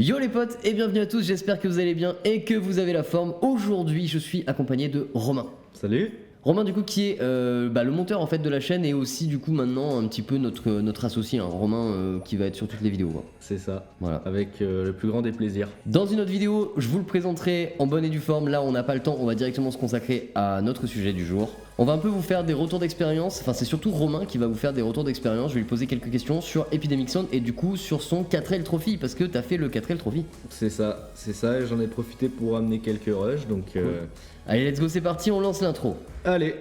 Yo les potes et bienvenue à tous, j'espère que vous allez bien et que vous avez la forme. Aujourd'hui je suis accompagné de Romain. Salut. Romain du coup qui est le monteur en fait de la chaîne et aussi du coup maintenant un petit peu notre associé, hein, Romain qui va être sur toutes les vidéos. Hein. C'est ça, voilà. Avec le plus grand des plaisirs. Dans une autre vidéo, je vous le présenterai en bonne et due forme. Là on n'a pas le temps, on va directement se consacrer à notre sujet du jour. On va un peu vous faire des retours d'expérience, enfin c'est surtout Romain qui va vous faire des retours d'expérience. Je vais lui poser quelques questions sur Epidemic Sound et du coup sur son 4L Trophy parce que t'as fait le 4L Trophy. C'est ça, et j'en ai profité pour amener quelques rushs donc... Cool. Allez let's go, c'est parti, on lance l'intro. Allez.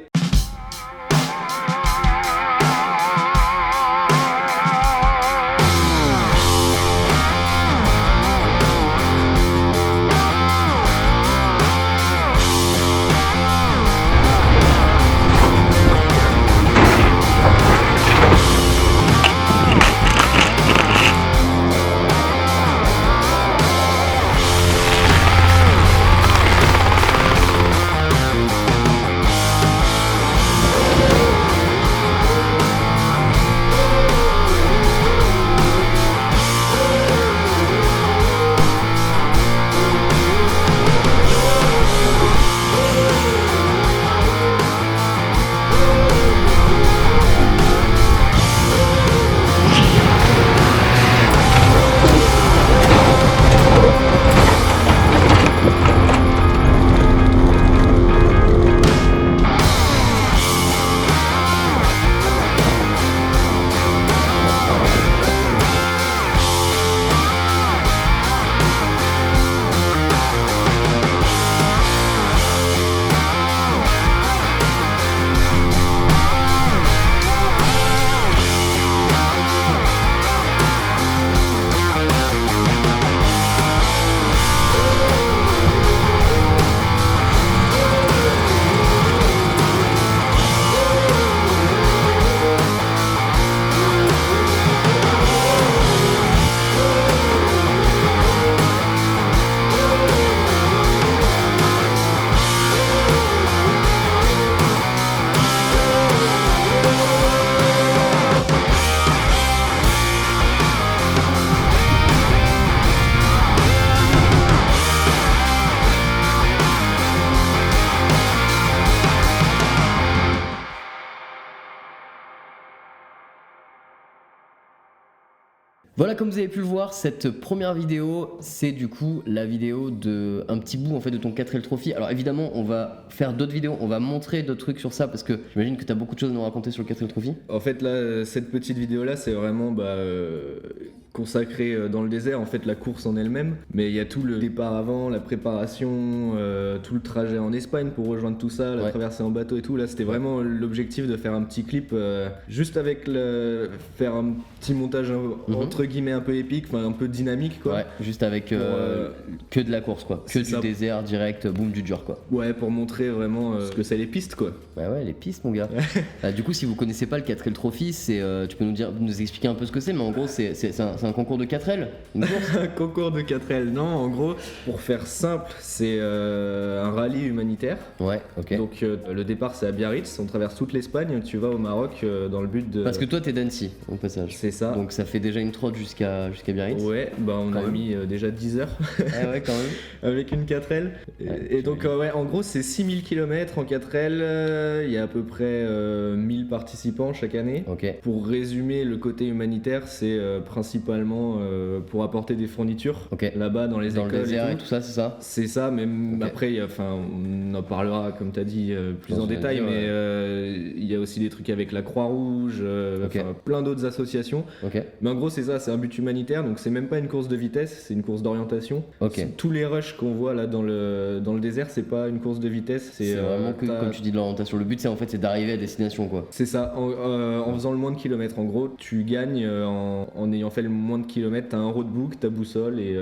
Voilà, comme vous avez pu le voir, cette première vidéo, c'est du coup la vidéo de un petit bout en fait de ton 4L Trophy. Alors évidemment, on va faire d'autres vidéos, on va montrer d'autres trucs sur ça parce que j'imagine que tu as beaucoup de choses à nous raconter sur le 4L Trophy. En fait là, cette petite vidéo là, c'est vraiment consacré dans le désert, en fait la course en elle-même. Mais il y a tout le départ avant, la préparation, tout le trajet en Espagne pour rejoindre tout ça, la traversée en bateau et tout. Là, c'était vraiment l'objectif de faire un petit clip juste avec faire un petit montage entre guillemets un peu épique, enfin un peu dynamique quoi. Ouais, juste avec que de la course quoi, que du désert direct, boum, du dur quoi. Ouais, pour montrer vraiment ce que c'est les pistes quoi. Ouais, les pistes mon gars. Du coup, si vous connaissez pas le 4L Trophy, c'est tu peux nous expliquer un peu ce que c'est, mais en gros c'est un concours de 4L, une course. Un concours de 4L, non, en gros, pour faire simple, c'est un rallye humanitaire. Ouais, ok. Donc le départ c'est à Biarritz, on traverse toute l'Espagne, tu vas au Maroc dans le but de... Parce que toi t'es d'Annecy au passage. C'est ça. Donc ça fait déjà une trotte jusqu'à Biarritz. Ouais, on a mis déjà 10 heures. Ouais, quand même. Avec une 4L. Et donc en gros c'est 6000 km en 4L, il y a à peu près 1000 participants chaque année. Ok. Pour résumer, le côté humanitaire c'est principalement pour apporter des fournitures là-bas dans les écoles. Dans le désert et tout ça, c'est ça. C'est ça, même après, on en parlera comme tu as dit plus en détail, mais il y a aussi des trucs avec la Croix-Rouge, plein d'autres associations. Mais en gros, c'est ça, c'est un but humanitaire, donc c'est même pas une course de vitesse, c'est une course d'orientation. Tous les rushs qu'on voit là dans le désert, c'est pas une course de vitesse, c'est vraiment que, comme tu dis, de l'orientation. Le but, c'est d'arriver à destination quoi. C'est ça, en faisant le moins de kilomètres. En gros, tu gagnes en ayant fait le moins de kilomètres, t'as un roadbook, ta boussole et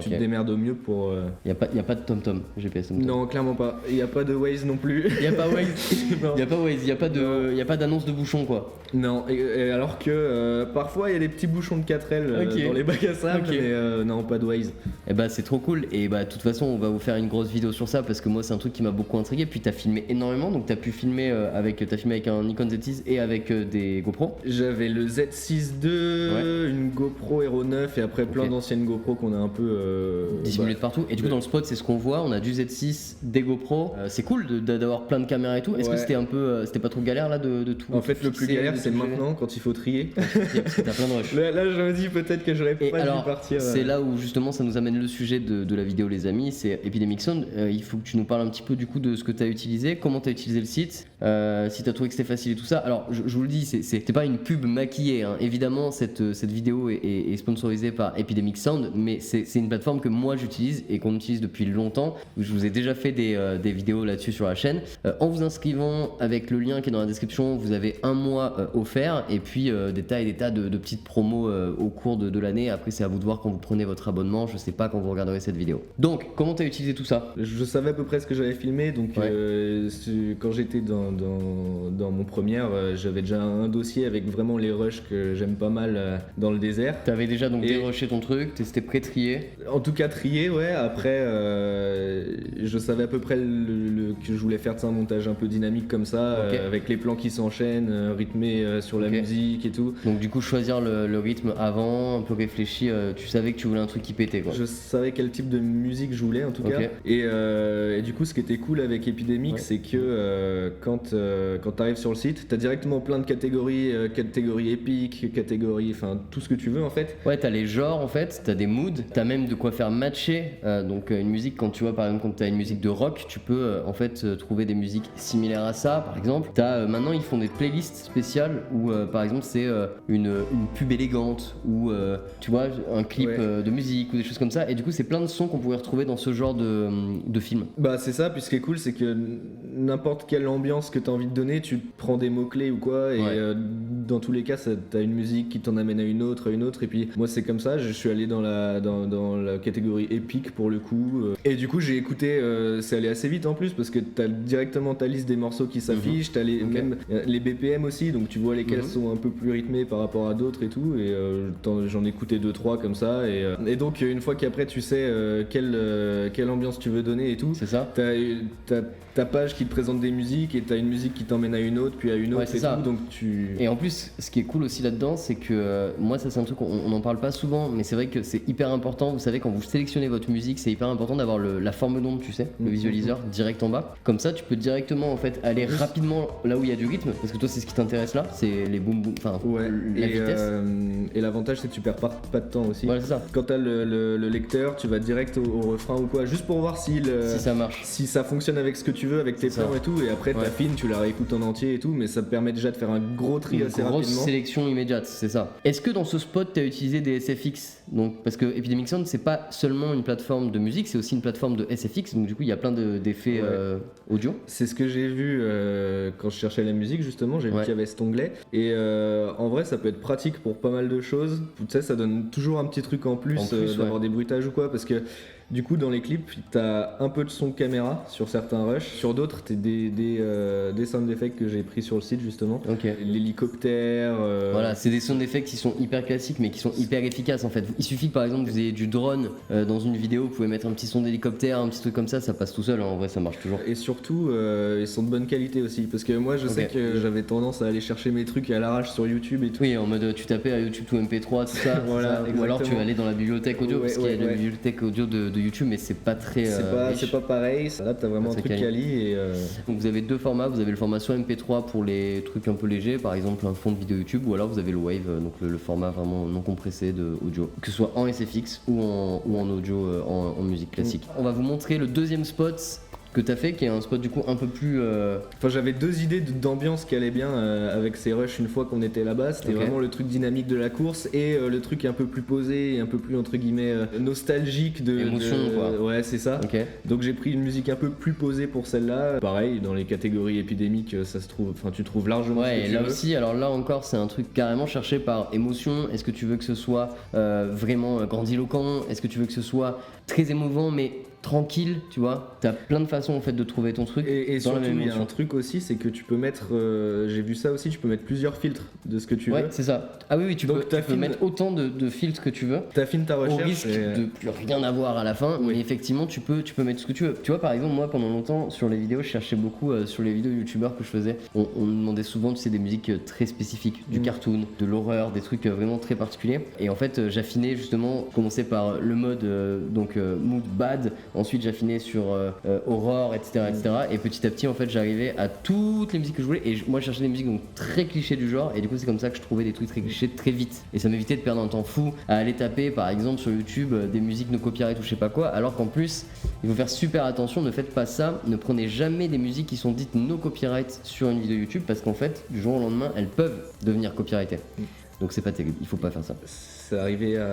tu te démerdes au mieux pour... Y a pas de TomTom, GPS TomTom. Non, clairement pas. Y a pas de Waze non plus. Y a pas Waze, y a pas d'annonce de bouchon quoi. Non, et alors que parfois il y a des petits bouchons de 4L dans les bacs à sable, mais non, pas de Waze. Et bah c'est trop cool, et bah de toute façon on va vous faire une grosse vidéo sur ça parce que moi c'est un truc qui m'a beaucoup intrigué. Puis t'as filmé énormément, donc t'as filmé avec un Nikon Z6 et avec des GoPro. J'avais le Z6 II, une GoPro Hero 9 et après plein d'anciennes GoPro qu'on a un peu dissimulées de partout. Et du coup dans le spot c'est ce qu'on voit, on a du Z6, des GoPro. C'est cool d'avoir plein de caméras et tout. Est-ce que c'était un peu, c'était pas trop galère là de tout? En fait le plus galère c'est maintenant quand il faut trier. Parce que t'as plein de rush. Là je me dis peut-être que j'aurais pas dû partir. C'est là où justement ça nous amène le sujet de la vidéo les amis, c'est Epidemic Sound. Il faut que tu nous parles un petit peu du coup de ce que tu as utilisé, comment tu as utilisé le site, si tu as trouvé que c'était facile et tout ça. Alors je vous le dis, c'est pas une pub maquillée, hein. Évidemment cette vidéo est sponsorisée par Epidemic Sound, mais c'est une plateforme que moi j'utilise et qu'on utilise depuis longtemps. Je vous ai déjà fait des vidéos là-dessus sur la chaîne. En vous inscrivant avec le lien qui est dans la description, vous avez un mois offert et puis des tas et des tas de petites promos au cours de l'année. Après c'est à vous de voir quand vous prenez votre abonnement, je sais pas quand vous regarderez cette vidéo. Donc comment tu as utilisé tout ça? Je savais à peu près ce que j'avais filmé, donc quand j'étais dans mon première, j'avais déjà un dossier avec vraiment les rushs que j'aime pas mal dans le désert. T'avais déjà donc dérushé ton truc, c'était pré-trié? En tout cas trié, ouais. Après, je savais à peu près que je voulais faire un montage un peu dynamique comme ça, avec les plans qui s'enchaînent, rythmés sur la musique et tout. Donc du coup choisir le rythme avant, un peu réfléchi, tu savais que tu voulais un truc qui pétait quoi. Je savais quel type de musique je voulais en tout cas. Et du coup ce qui était cool avec Epidemic, c'est que quand t'arrives sur le site, t'as directement plein de catégories, catégories épiques, catégories, enfin tout ce que tu veux en fait. Ouais, t'as les genres en fait, t'as des moods, t'as même de quoi faire matcher. Donc une musique, quand tu vois par exemple quand t'as une musique de rock, tu peux en fait trouver des musiques similaires à ça par exemple. Maintenant ils font des playlists spéciales où par exemple c'est une pub élégante ou tu vois un clip de musique ou des choses comme ça, et du coup c'est plein de sons qu'on pourrait retrouver dans ce genre de film. Bah c'est ça, puis ce qui est cool c'est que n'importe quelle ambiance que t'as envie de donner, tu prends des mots-clés ou quoi, et dans tous les cas t'as une musique qui t'en amène à une autre, et puis moi c'est comme ça, je suis allé dans la catégorie épique pour le coup, et du coup j'ai écouté, c'est allé assez vite en plus parce que t'as directement ta liste des morceaux qui s'affichent, t'as même les BPM aussi, donc tu vois lesquels sont un peu plus rythmés par rapport à d'autres et tout, et j'en ai écouté 2-3 comme ça, et donc une fois qu'après tu sais quelle ambiance tu veux donner et tout, c'est ça. T'as ta page qui te présente des musiques et t'as une musique qui t'emmène à une autre puis à une autre et tout, donc Et en plus ce qui est cool aussi là-dedans c'est que moi ça c'est un truc on n'en parle pas souvent, mais c'est vrai que c'est hyper important. Vous savez quand vous sélectionnez votre musique, c'est hyper important d'avoir la forme d'onde, tu sais, le visualiseur direct en bas, comme ça tu peux directement en fait aller rapidement là où il y a du rythme, parce que toi c'est ce qui t'intéresse là, c'est les boum boum, enfin la vitesse. Et l'avantage c'est que tu perds pas de temps aussi. Voilà, c'est ça. Quand t'as le lecteur, tu vas direct au refrain ou quoi, juste pour voir si ça marche, si ça fonctionne avec ce que tu veux, avec tes plans et tout, et après t'affines, tu la réécoutes en entier et tout, mais ça te permet déjà de faire un gros tri assez rapidement. Une grosse sélection immédiate, c'est ça. Est-ce que dans ce spot tu as utilisé des SFX? Donc, parce que Epidemic Sound c'est pas seulement une plateforme de musique, c'est aussi une plateforme de SFX, donc du coup il y a plein d'effets audio. C'est ce que j'ai vu quand je cherchais la musique justement, j'ai vu qu'il y avait cet onglet, et en vrai ça peut être pratique pour pas mal de choses. Tu sais, ça donne toujours un petit truc en plus d'avoir des bruitages ou quoi, parce que du coup dans les clips t'as un peu de son caméra sur certains rushs, sur d'autres t'as des sound effects que j'ai pris sur le site justement, l'hélicoptère, voilà, c'est des sound effects qui sont hyper classiques mais qui sont hyper efficaces en fait. Il suffit que par exemple vous ayez du drone dans une vidéo, vous pouvez mettre un petit son d'hélicoptère, un petit truc comme ça passe tout seul, hein. En vrai ça marche toujours, et surtout ils sont de bonne qualité aussi, parce que moi je sais que j'avais tendance à aller chercher mes trucs à l'arrache sur YouTube et tout. Oui, en mode tu tapais à YouTube tout MP3 tout ça, voilà, ou alors tu vas aller dans la bibliothèque audio, parce qu'il y a la bibliothèque audio de YouTube, mais c'est pas très c'est pas pareil, là t'as vraiment un truc quali, et donc vous avez deux formats, vous avez le format soit MP3 pour les trucs un peu légers, par exemple un fond de vidéo YouTube, ou alors vous avez le Wave, donc le format vraiment non compressé de audio, que ce soit en SFX ou en audio en musique classique. On va vous montrer le deuxième spot que t'as fait, qui est un spot du coup un peu plus Enfin j'avais deux idées d'ambiance qui allaient bien avec ces rushs une fois qu'on était là-bas, c'était vraiment le truc dynamique de la course et le truc un peu plus posé et un peu plus entre guillemets nostalgique de émotion quoi. Ouais c'est ça. Donc j'ai pris une musique un peu plus posée pour celle-là. Pareil dans les catégories épidémiques ça se trouve, enfin tu trouves largement ce que et là aussi, alors là encore c'est un truc carrément cherché par émotion. Est-ce que tu veux que ce soit vraiment grandiloquent? Est-ce que tu veux que ce soit très émouvant mais tranquille, tu vois. T'as plein de façons en fait de trouver ton truc. Et dans la surtout, même il y a émotion. un truc aussi, c'est que tu peux mettre, j'ai vu ça aussi, tu peux mettre plusieurs filtres de ce que tu Ouais, veux. c'est ça. Ah oui, tu Donc, peux t'affines- mettre autant de filtres que tu veux. T'affines ta Au recherche. risque de plus rien avoir à la fin, Oui. mais effectivement tu peux mettre ce que tu veux. Tu vois, par exemple, moi pendant longtemps sur les vidéos, je cherchais beaucoup sur les vidéos youtubeurs que je faisais. On me demandait souvent, tu sais, des musiques très spécifiques, du cartoon, de l'horreur, des trucs vraiment très particuliers. Et en fait, j'affinais justement, commencer par le mode mood bad, ensuite j'affinais sur horror, etc., etc. Et petit à petit, en fait, j'arrivais à toutes les musiques que je voulais. Et moi, je cherchais des musiques donc très clichés du genre. Et du coup, c'est comme ça que je trouvais des trucs très clichés très vite. Et ça m'évitait de perdre un temps fou à aller taper, par exemple, sur YouTube des musiques no copyright ou je sais pas quoi. Alors qu'en plus, il faut faire super attention. Ne faites pas ça. Ne prenez jamais des musiques qui sont dites no copyright sur une vidéo YouTube parce qu'en fait, du jour au lendemain, elles peuvent devenir copyrightées. Donc c'est pas terrible. Il faut pas faire ça. C'est arrivé à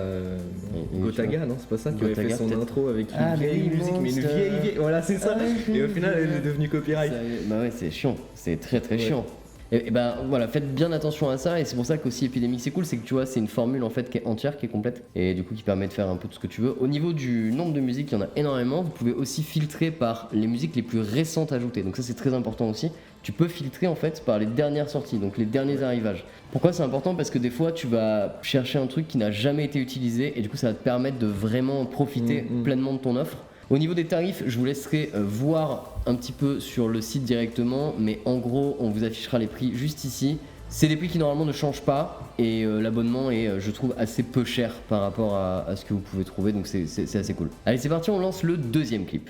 Gotaga, non? C'est pas ça qui avait fait Gotaga, son peut-être. intro avec une Ah, mais vieille oui, musique, mais une Monster. vieille. Voilà, c'est ça. Ah, Et au final, elle est devenue copyright. Bah ouais, c'est chiant, c'est très très Ouais. chiant. Et ben voilà, faites bien attention à ça, et c'est pour ça qu'aussi Epidemic c'est cool, c'est que tu vois, c'est une formule en fait qui est entière, qui est complète, et du coup qui permet de faire un peu tout ce que tu veux. Au niveau du nombre de musiques, il y en a énormément, vous pouvez aussi filtrer par les musiques les plus récentes ajoutées, donc ça c'est très important aussi. Tu peux filtrer en fait par les dernières sorties, donc les derniers arrivages. Pourquoi c'est important? Parce que des fois tu vas chercher un truc qui n'a jamais été utilisé, et du coup ça va te permettre de vraiment profiter pleinement de ton offre. Au niveau des tarifs, je vous laisserai voir un petit peu sur le site directement, mais en gros, on vous affichera les prix juste ici. C'est des prix qui normalement ne changent pas, et l'abonnement est, je trouve, assez peu cher par rapport à ce que vous pouvez trouver, donc c'est assez cool. Allez, c'est parti, on lance le deuxième clip.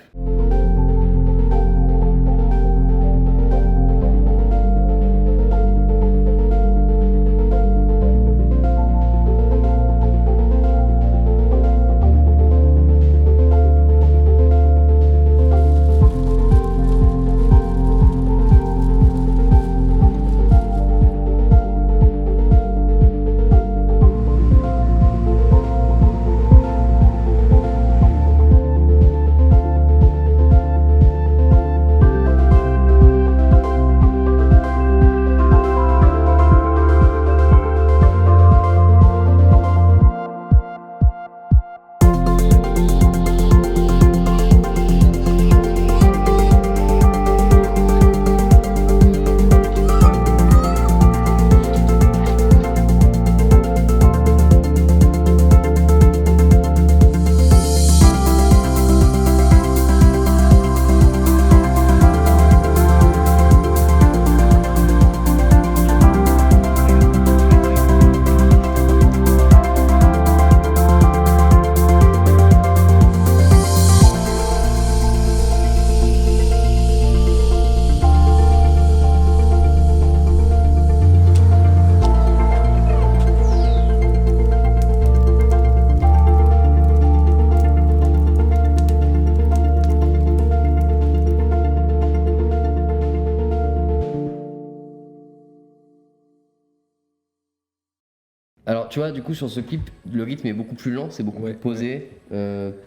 Alors tu vois, du coup sur ce clip, le rythme est beaucoup plus lent, c'est beaucoup Ouais, plus posé.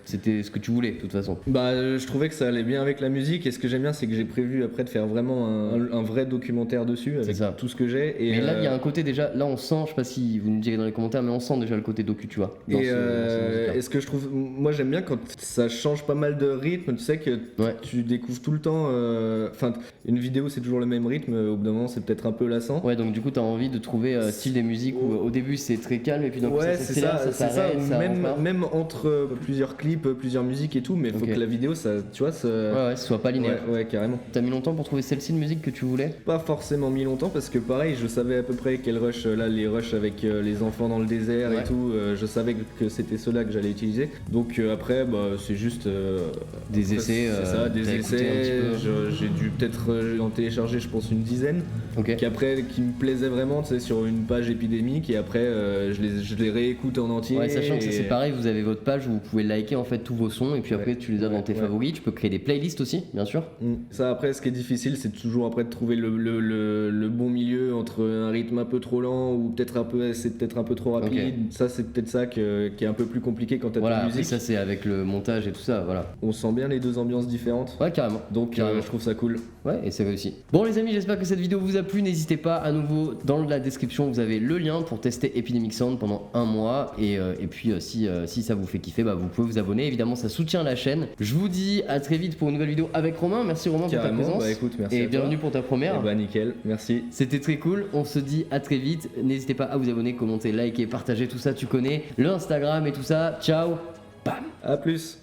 C'était ce que tu voulais de toute façon. Bah, je trouvais que ça allait bien avec la musique, et ce que j'aime bien, c'est que j'ai prévu après de faire vraiment un vrai documentaire dessus avec ça. tout ce que j'ai. Et Mais là il y a un côté déjà, là on sent, je sais pas si vous nous direz dans les commentaires, mais on sent déjà le côté docu, tu vois. dans Et, ce musique-là. et ce que je trouve, moi j'aime bien quand ça change pas mal de rythme, tu sais que Ouais. tu découvres tout le temps. Enfin, une vidéo c'est toujours le même rythme, au bout d'un moment c'est peut-être un peu lassant. Ouais, donc du coup t'as envie de trouver style des musiques où au début c'est très calme et puis d'un coup Ouais, ça c'est s'accélère, ça, ça c'est ça. s'arrête, ça Même, repart. même entre plusieurs clips, plusieurs musiques et tout, mais il faut Ok. que la vidéo, ça, tu vois, ça. Ouais, ce soit pas linéaire. Ouais, carrément. T'as mis longtemps pour trouver celle-ci de musique que tu voulais? Pas forcément mis longtemps parce que pareil, je savais à peu près quel rush, là, les rushs avec les enfants dans le désert Ouais. et tout, je savais que c'était ceux-là que j'allais utiliser. Donc après, bah, c'est juste. Des après, essais, C'est ça, des t'as écouté un essais. petit peu. J'ai dû peut-être en télécharger, je pense, une dizaine. Ok. Qui me plaisaient vraiment, tu sais, sur une page épidémique, et après, je les réécoute en entier. Ouais, sachant que ça et- c'est pareil, vous avez votre page où vous pouvez liker en fait tous vos sons et puis après Ouais. tu les as dans tes Ouais. favoris, tu peux créer des playlists aussi, bien sûr. Ça après ce qui est difficile c'est toujours après de trouver le bon milieu entre un rythme un peu trop lent ou peut-être un peu trop rapide. Ok. Ça c'est peut-être ça qui est un peu plus compliqué quand t'as de Voilà, la après musique. ça c'est avec le montage et tout ça, voilà. On sent bien les deux ambiances différentes. Ouais, carrément. Donc Carrément. je trouve ça cool. Ouais, et c'est réussi. Bon les amis, j'espère que cette vidéo vous a plu. N'hésitez pas, à nouveau, dans la description, vous avez le lien pour tester Epidemic Mixant pendant un mois. Et puis si ça vous fait kiffer, bah, vous pouvez vous abonner. Évidemment, ça soutient la chaîne. Je vous dis à très vite pour une nouvelle vidéo avec Romain. Merci Romain pour ta présence. Bah écoute, merci et à bienvenue toi. pour ta première. Et bah nickel, merci. C'était très cool. On se dit à très vite. N'hésitez pas à vous abonner, commenter, liker, partager, tout ça tu connais. Le Instagram et tout ça. Ciao. Bam. À plus.